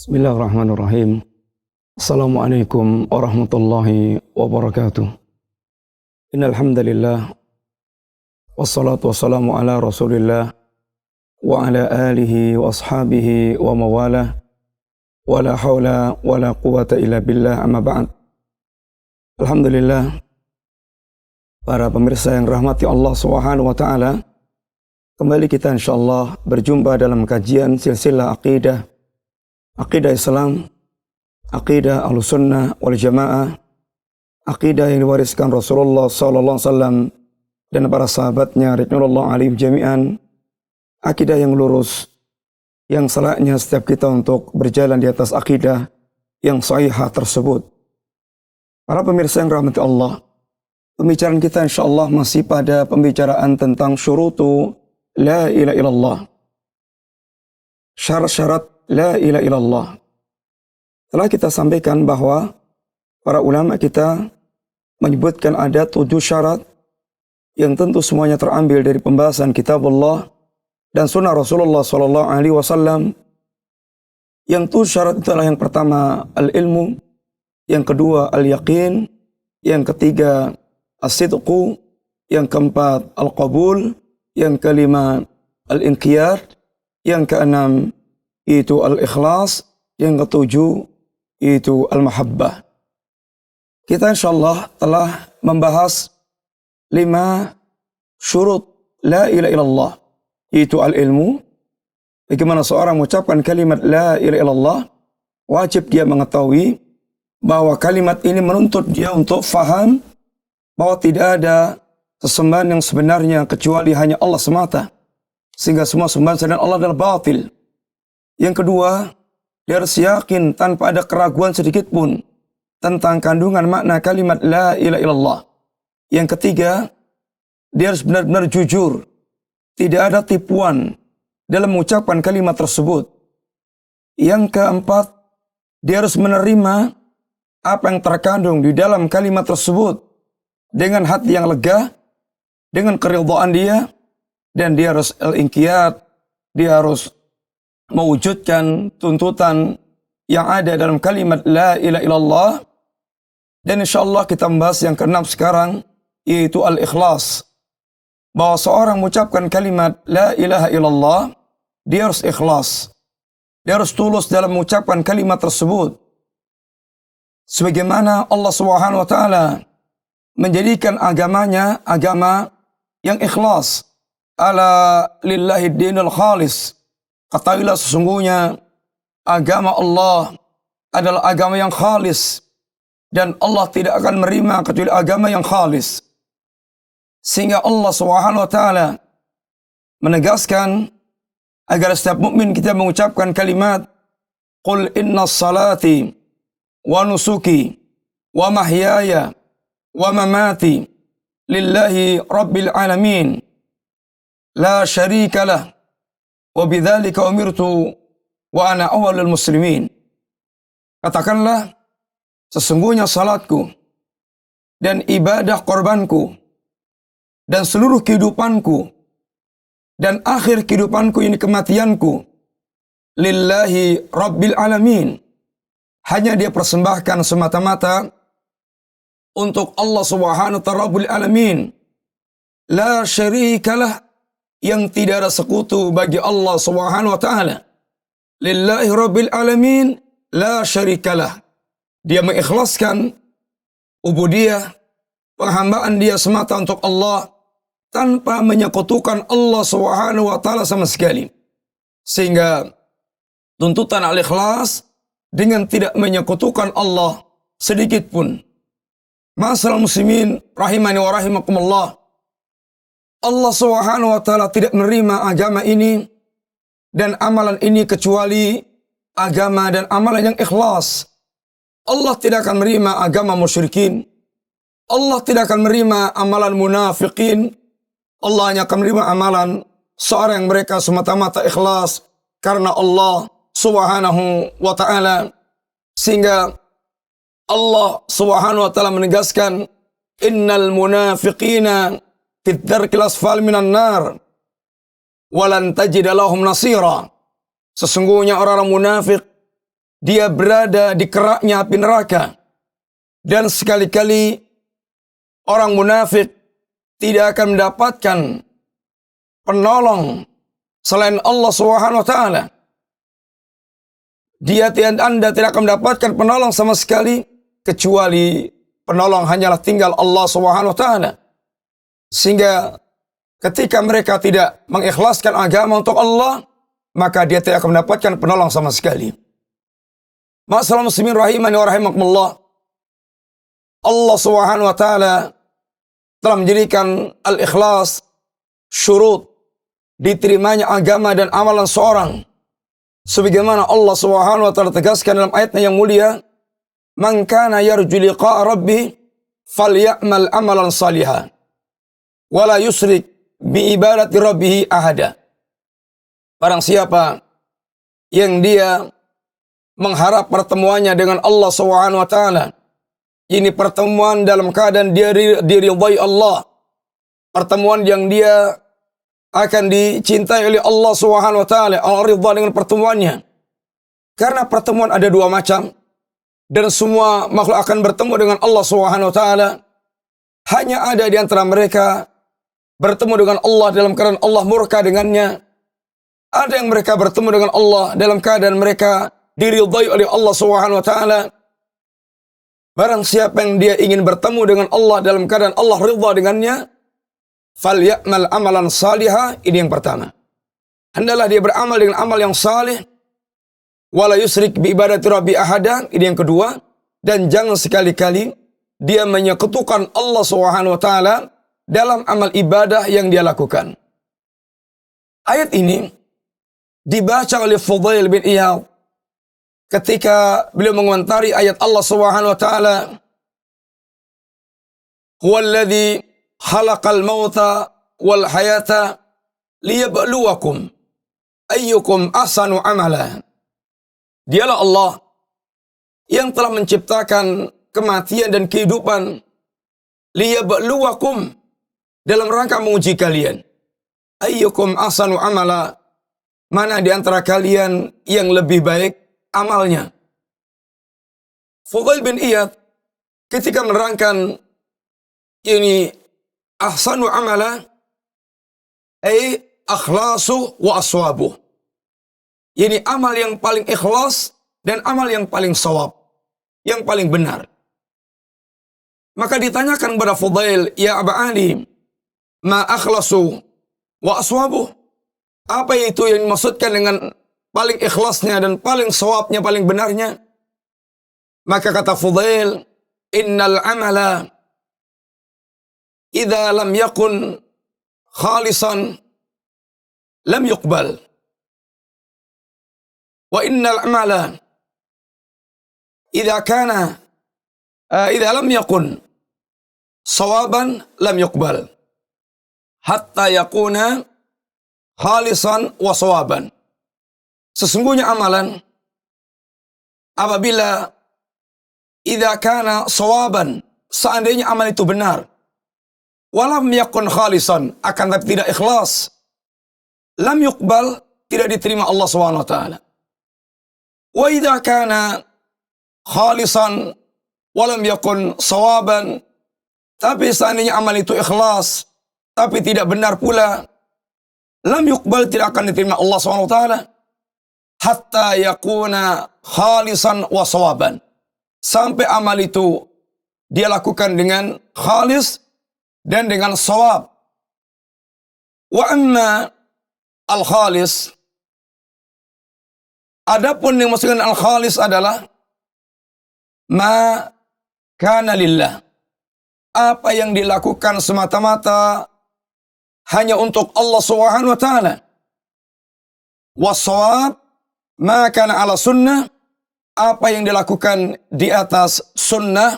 Bismillahirrahmanirrahim. Assalamualaikum warahmatullahi wabarakatuh. Innal hamdalillah wassalatu wassalamu ala Rasulillah wa ala alihi wa ashabihi wa mawalah wa la haula wa la quwata illa billah amma ba'd. Alhamdulillah, para pemirsa yang rahmati Allah Subhanahu wa taala, kembali kita insyaallah berjumpa dalam kajian silsilah akidah Islam, akidah Ahlussunnah wal Jamaah, akidah yang diwariskan Rasulullah sallallahu alaihi wasallam dan para sahabatnya ridwanullah alaihim jami'an, akidah yang lurus yang selayaknya setiap kita untuk berjalan di atas akidah yang sahihah tersebut. Para pemirsa yang rahmati Allah, pembicaraan kita insyaallah masih pada pembicaraan tentang syurutu la ilaha illallah, syarat-syarat la ilaha illallah. Telah kita sampaikan bahwa para ulama kita menyebutkan ada 7 syarat yang tentu semuanya terambil dari pembahasan kitabullah dan sunnah Rasulullah sallallahu alaihi wasallam. Yang 7 syarat itu adalah yang pertama al-ilmu, yang kedua al-yaqin, yang ketiga as-sidqu, yang keempat al-qabul, yang kelima al-inqiyad, yang keenam itu al-ikhlas, yang ketujuh itu al-mahabbah. Kita insyaallah telah membahas 5 syurut la ilaha illallah, itu al-ilmu. Bagaimana seorang mengucapkan kalimat la ilaha illallah, wajib dia mengetahui bahwa kalimat ini menuntut dia untuk faham bahwa tidak ada sesembahan yang sebenarnya kecuali hanya Allah semata, sehingga semua sembahan selain Allah adalah batil. Yang kedua, dia harus yakin tanpa ada keraguan sedikit pun tentang kandungan makna kalimat la ilaha illallah. Yang ketiga, dia harus benar-benar jujur, tidak ada tipuan dalam mengucapkan kalimat tersebut. Yang keempat, dia harus menerima apa yang terkandung di dalam kalimat tersebut dengan hati yang lega, dengan keridhaan dia, dan dia harus al-inqiyad, dia harus mewujudkan tuntutan yang ada dalam kalimat la ilaha illallah. Dan insyaallah kita membahas yang keenam sekarang, yaitu al-ikhlas. Bahwa seorang mengucapkan kalimat la ilaha illallah, dia harus ikhlas, dia harus tulus dalam mengucapkan kalimat tersebut. Sebagaimana Allah Subhanahu wa taala menjadikan agamanya agama yang ikhlas. Ala lillahi dinul khalis. Ketahuilah sesungguhnya agama Allah adalah agama yang khalis, dan Allah tidak akan menerima kecuali agama yang khalis. Sehingga Allah Subhanahu wa taala menegaskan agar setiap mukmin kita mengucapkan kalimat qul inna salati wa nusuki wa mahyaya wa mamati lillahi rabbil alamin la syarika lah wa bidzalika umirtu wa ana awwalul muslimin. Katakanlah, sesungguhnya salatku dan ibadah korbanku dan seluruh kehidupanku dan akhir kehidupanku ini kematianku lillahi rabbil alamin, hanya dia persembahkan semata-mata untuk Allah Subhanahu wa ta'ala Rabbul alamin, la syarikalah, yang tidak ada sekutu bagi Allah Subhanahu wa taala. Lillahi rabbil alamin la syarikalah. Dia mengikhlaskan ubudiyah, penghambaan dia semata untuk Allah tanpa menyekutukan Allah Subhanahu wa taala sama sekali. Sehingga tuntutan al-ikhlas dengan tidak menyekutukan Allah sedikit pun. Ma'asyiral muslimin rahimani wa rahimakumullah, Allah Subhanahu wa taala tidak menerima agama ini dan amalan ini kecuali agama dan amalan yang ikhlas. Allah tidak akan menerima agama musyrikin. Allah tidak akan menerima amalan munafikin. Allah hanya akan menerima amalan seorang yang mereka semata-mata ikhlas karena Allah Subhanahu wa taala. Sehingga Allah Subhanahu wa taala menegaskan, innal munafiqina fid darkil asfal minan nar walan tajida lahum nasira. Sesungguhnya orang-orang munafik dia berada di keraknya api neraka. Dan sekali-kali orang munafik tidak akan mendapatkan penolong selain Allah Subhanahu wa taala. Anda tidak akan mendapatkan penolong sama sekali kecuali penolong hanyalah tinggal Allah Subhanahu wa taala. Sehingga ketika mereka tidak mengikhlaskan agama untuk Allah, maka dia tidak akan mendapatkan penolong sama sekali. Ma'asyiral muslimin rahimani wa rahimakumullah. Allah Subhanahu wa taala telah menjadikan al-ikhlas syurut diterimanya agama dan amalan seorang. Sebagaimana Allah Subhanahu wa taala tegaskan dalam ayatnya yang mulia, "Man kana yarju liqa'a rabbih falyamal amalan salihan wa la yusyrik bi ibadati rabbih ahada." Barang siapa yang dia mengharap pertemuannya dengan Allah Subhanahu wa taala, ini pertemuan dalam keadaan dia diridhai Allah, pertemuan yang dia akan dicintai oleh Allah Subhanahu wa taala, Allah ridha dengan pertemuannya. Karena pertemuan ada dua macam dan semua makhluk akan bertemu dengan Allah Subhanahu wa taala. Hanya ada di antara mereka bertemu dengan Allah dalam keadaan Allah murka dengannya. Ada yang mereka bertemu dengan Allah dalam keadaan mereka diridhai oleh Allah Subhanahu wa taala. Barang siapa yang dia ingin bertemu dengan Allah dalam keadaan Allah ridha dengannya, falyamal amalan salihah, ini yang pertama. Hendaklah dia beramal dengan amal yang saleh, wala yusyrik bi ibadati rabbi ahada, ini yang kedua, dan jangan sekali-kali dia menyekutukan Allah Subhanahu wa taala dalam amal ibadah yang dia lakukan. Ayat ini dibaca oleh Fudail bin Iyad ketika beliau mengomentari ayat Allah Subhanahu wa taala, "Huwallazi khalaqal mauta wal hayata liyabluwakum ayyukum ahsanu amala." Dialah Allah yang telah menciptakan kematian dan kehidupan, liyabluwakum, dalam rangka menguji kalian. Ayyukum ahsanu amala, mana di antara kalian yang lebih baik amalnya. Fudail bin Iyad ketika menerangkan ini ahsanu amala ay akhlasu wa aswabuh. Ini amal yang paling ikhlas dan amal yang paling sawab, yang paling benar. Maka ditanyakan kepada Fudail, "Ya Aba Ali, ma akhlasu wa aswabuh?" Apa itu yang dimaksudkan dengan paling ikhlasnya dan paling sawabnya, paling benarnya? Maka kata Fudail, "Innal amala idza lam yakun khalisan lam yuqbal. Wa innal amala idza lam yakun sawaban lam yuqbal hatta yakuna khalisan wa sawaban." Sesungguhnya amalan apabila idza kana sawaban, seandainya amal itu benar, walam yakun khalisan, akan tapi tidak ikhlas, lam yuqbal, tidak diterima Allah Subhanahu wa taala. Wa idza kana khalisan walam yakun sawaban, tapi seandainya amal itu ikhlas tapi tidak benar pula, lam yuqbal, tidak akan diterima Allah Subhanahu wa taala. Hatta yakuna khalisan wa sawaban, sampai amal itu dia lakukan dengan khalis dan dengan sawab. Wa amma al-khalis, adapun yang maksudkan al-khalis adalah ma kana lillah, apa yang dilakukan semata-mata hanya untuk Allah Subhanahu wa taala. Was-shawab ma kana ala sunnah, apa yang dilakukan di atas sunnah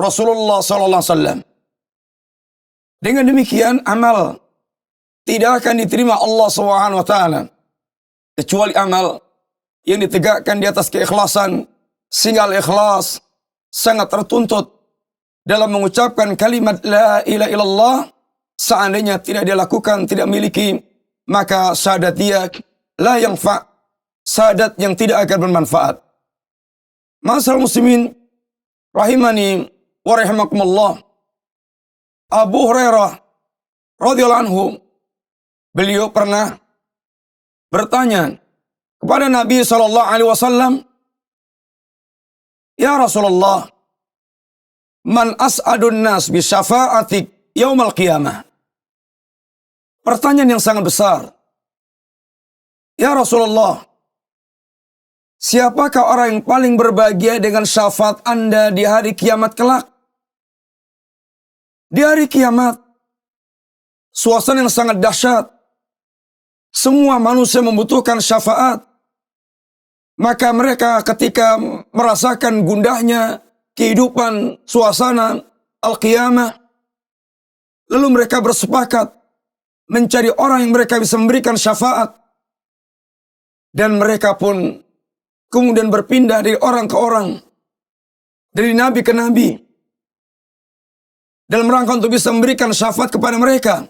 Rasulullah sallallahu alaihi wasallam. Dengan demikian amal tidak akan diterima Allah Subhanahu wa taala kecuali amal yang ditegakkan di atas keikhlasan, sehingga ikhlas sangat tertuntut dalam mengucapkan kalimat la ilaha illallah. Seandainya tidak dia lakukan, tidak miliki, maka syahadat dia la yanfa', syahadat yang tidak akan bermanfaat. Ma'asyiral muslimin rahimani wa rahimakumullah. Abu Hurairah radhiyallahu anhu, beliau pernah bertanya kepada Nabi sallallahu alaihi wasallam, "Ya Rasulullah, man as'adun nas bi syafa'atik yaumal qiyamah?" Pertanyaan yang sangat besar. Ya Rasulullah, siapakah orang yang paling berbahagia dengan syafaat Anda di hari kiamat kelak? Di hari kiamat, suasana yang sangat dahsyat. Semua manusia membutuhkan syafaat. Maka mereka ketika merasakan gundahnya kehidupan suasana al-qiyamah, lalu mereka bersepakat mencari orang yang mereka bisa memberikan syafaat. Dan mereka pun kemudian berpindah dari orang ke orang, dari nabi ke nabi, dalam rangka untuk bisa memberikan syafaat kepada mereka.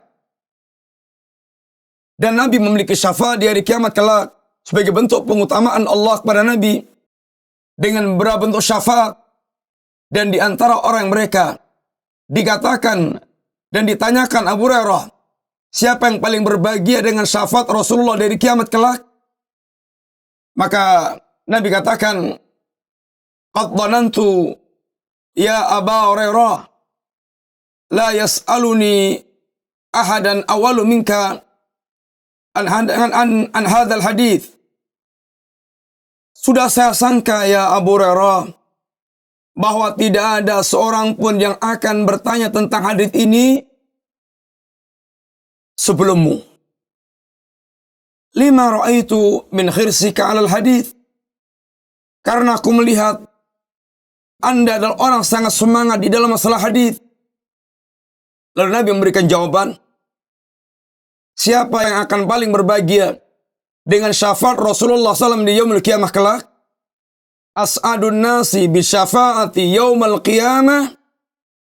Dan nabi memiliki syafaat di hari kiamat kelak sebagai bentuk pengutamaan Allah kepada nabi dengan beberapa bentuk syafaat. Dan di antara orang yang mereka dikatakan dan ditanyakan Abu Hurairah, siapa yang paling berbahagia dengan syafaat Rasulullah dari kiamat kelak? Maka Nabi katakan, "Qad dhanantu ya Aba Hurairah, la yas'aluni ahadan awalu minka an hadzal hadits." Sudah saya sangka ya Abu Hurairah bahwa tidak ada seorang pun yang akan bertanya tentang hadits ini sebelummu. Lima ra'aitu min khirsika 'alal hadits. Karena aku melihat Anda adalah orang sangat semangat di dalam masalah hadis. Lalu Nabi memberikan jawaban, siapa yang akan paling berbahagia dengan syafaat Rasulullah SAW di yaumul qiyamah kelak? As'adun nasi bi syafaati yaumul qiyamah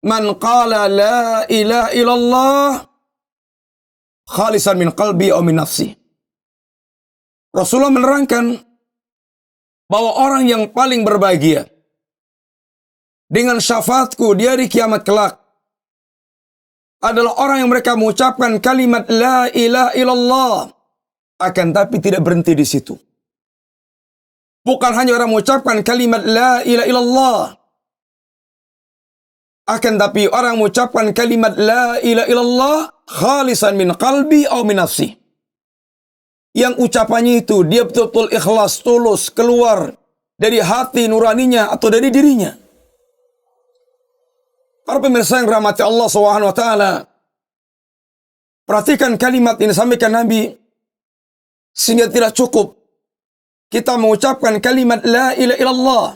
man qala la ilaha illallah khalisan min qalbi aw min nafsi. Rasulullah menerangkan bahwa orang yang paling berbahagia dengan syafaatku di hari kiamat kelak adalah orang yang mereka mengucapkan kalimat la ilaha illallah, akan tapi tidak berhenti di situ. Bukan hanya orang mengucapkan kalimat la ilaha illallah, akan tapi orang mengucapkan kalimat la ilaha illallah khalisan min qalbi aw min nafsi. Yang ucapannya itu dia betul-betul ikhlas, tulus, keluar dari hati nuraninya atau dari dirinya. Para pemirsa yang rahmati Allah SWT, perhatikan kalimat ini disampaikan Nabi, sehingga tidak cukup kita mengucapkan kalimat la ilaha illallah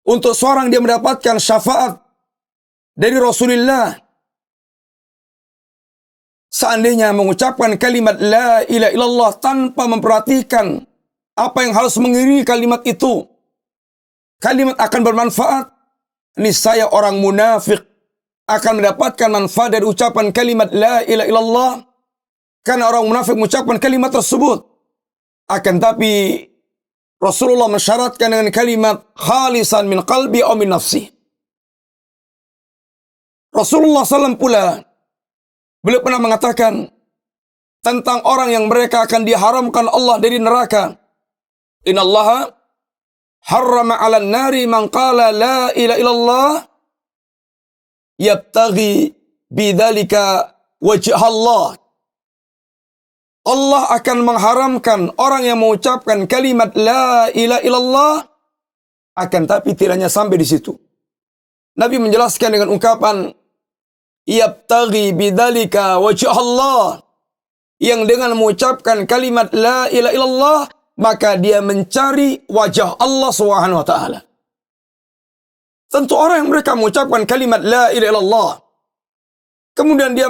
untuk seorang dia mendapatkan syafaat dari Rasulullah. Seandainya mengucapkan kalimat la ilaha illallah tanpa memperhatikan apa yang harus mengiringi kalimat itu, kalimat akan bermanfaat. Niscaya orang munafik akan mendapatkan manfaat dari ucapan kalimat la ilaha illallah, karena orang munafik mengucapkan kalimat tersebut. Akan tapi Rasulullah mensyaratkan dengan kalimat khalisan min qalbi aw min nafsi. Rasulullah SAW pula beliau pernah mengatakan tentang orang yang mereka akan diharamkan Allah dari neraka. Innallaha harrama 'alan nari man qala la ilaha illallah yabtaghi bidzalika wajh Allah. Allah akan mengharamkan orang yang mengucapkan kalimat la ilaha illallah, akan tapi tidak hanya sampai di situ. Nabi menjelaskan dengan ungkapan yabtaghi bidzalika wajh Allah, yang dengan mengucapkan kalimat la ilaha illallah maka dia mencari wajah Allah Subhanahu wa taala. Tentu orang yang mereka mengucapkan kalimat la ilaha illallah, kemudian dia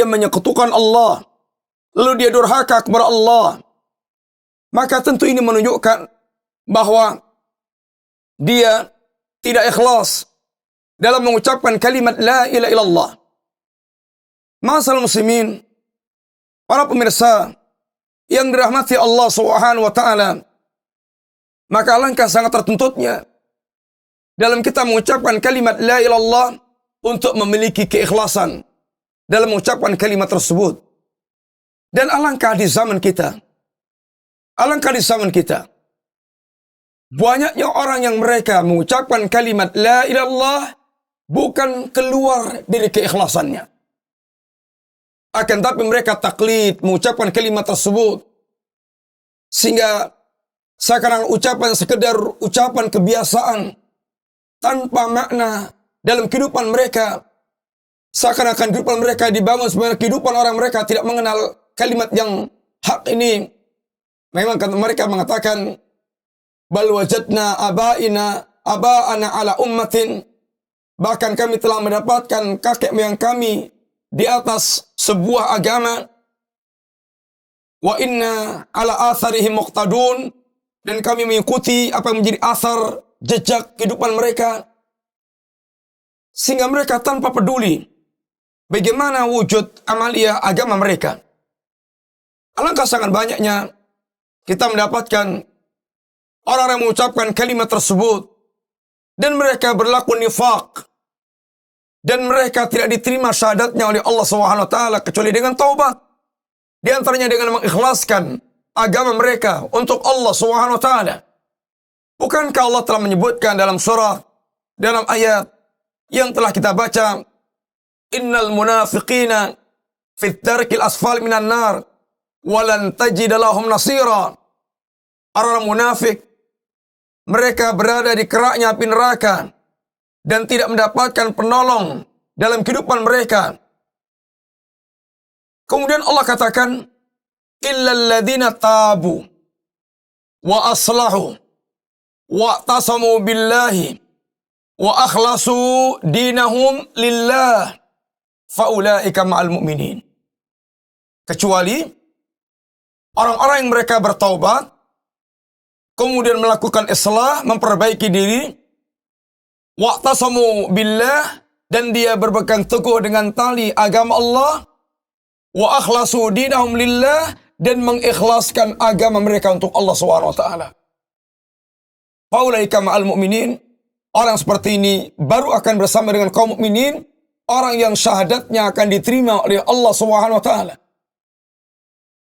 menyekutukan Allah, lalu dia durhaka kepada Allah, maka tentu ini menunjukkan bahwa dia tidak ikhlas dalam mengucapkan kalimat la ilaha illallah. Ma'asyiral muslimin, para pemirsa yang dirahmati Allah Subhanahu wa taala, Maka alangkah sangat tertuntutnya dalam kita mengucapkan kalimat la ilallah untuk memiliki keikhlasan dalam mengucapkan kalimat tersebut. Dan alangkah di zaman kita, banyaknya orang yang mereka mengucapkan kalimat la ilallah bukan keluar dari keikhlasannya. Akan tapi mereka taklid mengucapkan kalimat tersebut, sehingga sekarang ucapan sekedar ucapan kebiasaan tanpa makna dalam kehidupan mereka. Seakan-akan kehidupan mereka dibangun sebenarnya kehidupan orang mereka tidak mengenal kalimat yang hak ini. Memang mereka mengatakan bal wajadna aba'ana ala ummatin, bahkan kami telah mendapatkan kakek moyang kami di atas sebuah agama. Wa inna ala atharihim muqtadun, dan kami mengikuti apa yang menjadi asar jejak kehidupan mereka. Sehingga mereka tanpa peduli bagaimana wujud amalia agama mereka. Alangkah sangat banyaknya kita mendapatkan orang yang mengucapkan kalimat tersebut dan mereka berlaku nifaq, dan mereka tidak diterima syahadatnya oleh Allah SWT kecuali dengan taubat. Di antaranya dengan mengikhlaskan agama mereka untuk Allah SWT. Bukankah Allah telah menyebutkan dalam surah, dalam ayat yang telah kita baca, innal munafiqina fit darkil asfal minan nar walan tajid lahum nasira. Orang munafik mereka berada di keraknya api neraka dan tidak mendapatkan penolong dalam kehidupan mereka. Kemudian Allah katakan illal ladzina tabu wa aslahu wa tasamu billahi wa akhlasu dinahum lillah faulaika ma'al mu'minin. Kecuali orang-orang yang mereka bertaubat, kemudian melakukan islah, memperbaiki diri, wa'tasamu billah, dan dia berpegang teguh dengan tali agama Allah, wa akhlasu dinahum lillah, dan mengikhlaskan agama mereka untuk Allah SWT. Faulaika ma'al mu'minin. Orang seperti ini baru akan bersama dengan kaum mukminin, orang yang syahadatnya akan diterima oleh Allah SWT.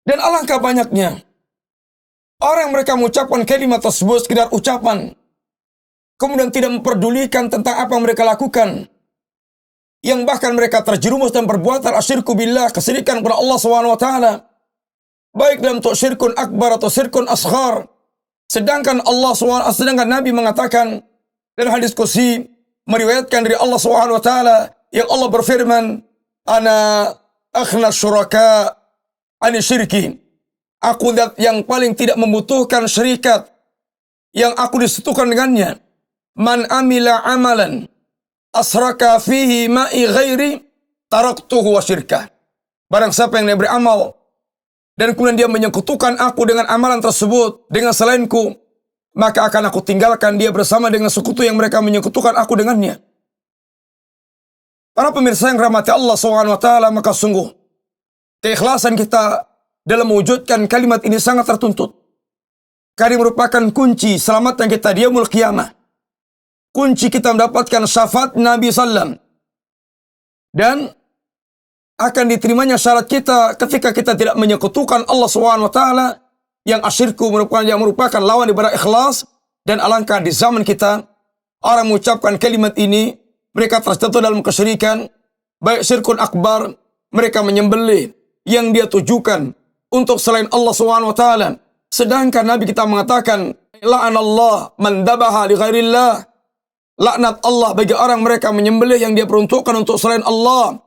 Dan alangkah banyaknya orang yang mereka mengucapkan kalimat tersebut sekedar ucapan, kemudian tidak memperdulikan tentang apa yang mereka lakukan, yang bahkan mereka terjerumus dalam perbuatan asyirku billah, kesyirikan kepada Allah SWT, baik dalam syirkun akbar atau syirkun asghar. Sedangkan sedangkan Nabi mengatakan dalam hadis qudsi meriwayatkan dari Allah SWT, yang Allah berfirman, ana akhna syuraka ani syirki. Aku zat yang paling tidak membutuhkan syirikat, yang aku disekutukan dengannya. Man amila amalan asraka fihi ma'i ghairi taraktuhu wa syirkah. Barang siapa yang dia beramal dan kemudian dia menyekutukan aku dengan amalan tersebut dengan selainku, maka akan aku tinggalkan dia bersama dengan sekutu yang mereka menyekutukan aku dengannya. Para pemirsa yang rahmati Allah SWT, maka sungguh keikhlasan kita dalam mewujudkan kalimat ini sangat tertuntut. Karena merupakan kunci selamatnya kita di yaumul qiyamah. Kunci kita mendapatkan syafaat Nabi SAW. Dan akan diterimanya syarat kita ketika kita tidak menyekutukan Allah SWT, yang asyirku merupakan lawan daripada ikhlas. Dan alangkah di zaman kita, orang mengucapkan kalimat ini, mereka terjatuh dalam kesyirikan, baik syirkun akbar, mereka menyembelih yang dia tujukan untuk selain Allah SWT. Sedangkan Nabi kita mengatakan, la'anallah man dabaha li ghairillah. Laknat Allah bagi orang mereka menyembelih yang dia peruntukkan untuk selain Allah.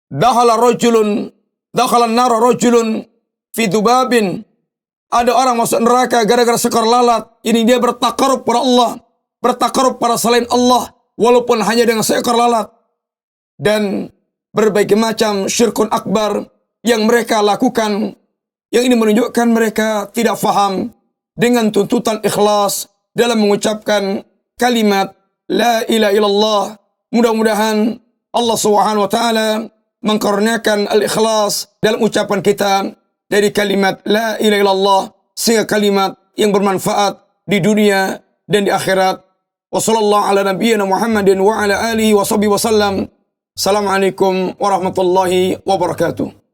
Dakhala nara rajulun fi dubabin. Ada orang masuk neraka gara-gara seekor lalat. Ini dia bertakarub pada Allah, bertakarub pada selain Allah, walaupun hanya dengan seekor lalat. Dan berbagai macam syirkun akbar yang mereka lakukan, yang ini menunjukkan mereka tidak faham dengan tuntutan ikhlas dalam mengucapkan kalimat la ilaha illallah. Mudah-mudahan Allah SWT mengkaruniakan al-ikhlas dalam ucapan kita dari kalimat la ilaha illallah, sehingga kalimat yang bermanfaat di dunia dan di akhirat. Wassallallahu ala nabiyyina Muhammadin wa ala alihi wa sahbihi wasallam. Assalamualaikum warahmatullahi wabarakatuh.